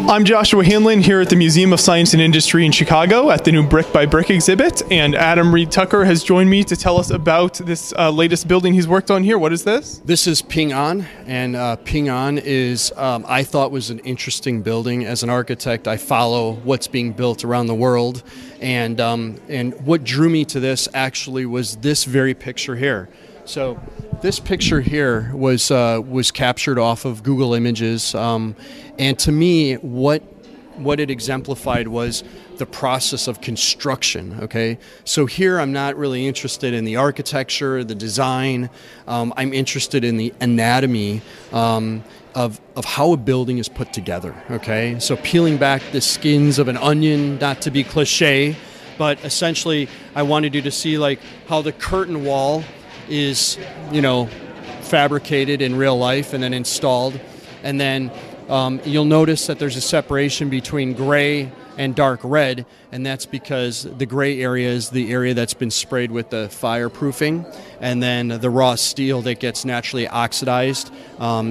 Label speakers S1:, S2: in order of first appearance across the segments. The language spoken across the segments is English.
S1: I'm Joshua Hanlon here at the Museum of Science and Industry in Chicago at the new Brick by Brick exhibit, and Adam Reed Tucker has joined me to tell us about this latest building he's worked on here. What is this?
S2: This is Ping An, and Ping An is, I thought was an interesting building. As an architect, I follow what's being built around the world, and what drew me to this actually was this very picture here. So this picture here was captured off of Google Images, and to me, what it exemplified was the process of construction. Okay, so here I'm not really interested in the architecture, the design. I'm interested in the anatomy of how a building is put together. Okay, so peeling back the skins of an onion, not to be cliche, but essentially I wanted you to see like how the curtain wall is, fabricated in real life and then installed, and then you'll notice that there's a separation between gray and dark red, and that's because the gray area is the area that's been sprayed with the fireproofing, and then the raw steel that gets naturally oxidized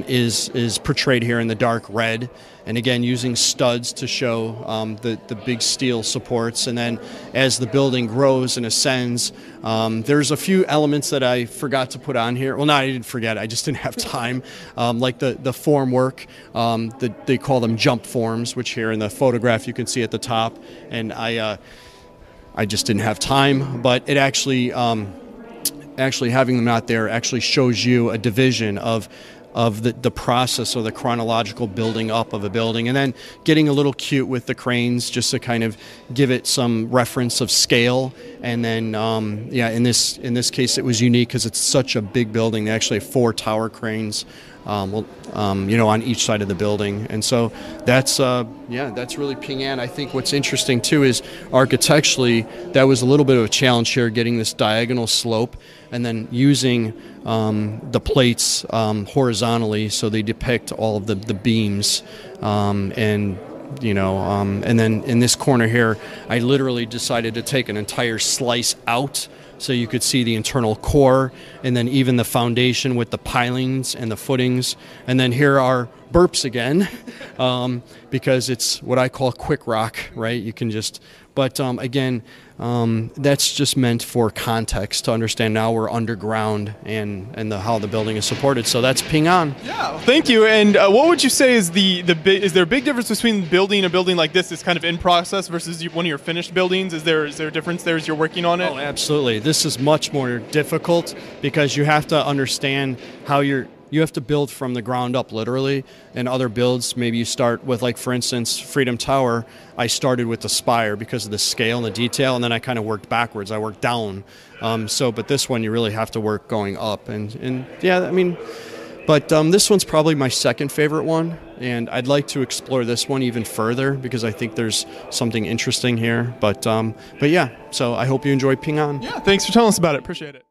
S2: is portrayed here in the dark red. And again, using studs to show the big steel supports. And then as the building grows and ascends, there's a few elements that I forgot to put on here. Well, no, I didn't forget. I just didn't have time. Like the form work, they call them jump forms, which here in the photograph you can see at the top. And I just didn't have time. But it actually having them out there actually shows you a division of the process or the chronological building up of a building, and then getting a little cute with the cranes just to kind of give it some reference of scale. And then in this case it was unique because it's such a big building. They actually have 4 tower cranes on each side of the building. And so that's really Ping An. I think what's interesting too is architecturally that was a little bit of a challenge here, getting this diagonal slope and then using the plates horizontally so they depict all of the beams, and then in this corner here I literally decided to take an entire slice out so you could see the internal core, and then even the foundation with the pilings and the footings. And then here are burps again, because it's what I call quick rock, right? You can just, but again, that's just meant for context to understand now we're underground and how the building is supported. So that's Ping An.
S1: Yeah, thank you. And what would you say is is there a big difference between building a building like this is kind of in process versus one of your finished buildings? Is there a difference there as you're working on it?
S2: Oh, absolutely. This is much more difficult because you have to understand how you have to build from the ground up, literally. And other builds, maybe you start with, like, for instance, Freedom Tower, I started with the spire because of the scale and the detail, and then I kind of worked backwards. I worked down. But this one, you really have to work going up. And yeah, I mean, but this one's probably my second favorite one, and I'd like to explore this one even further because I think there's something interesting here. But yeah, so I hope you enjoy Ping An.
S1: Yeah, thanks for telling us about it. Appreciate it.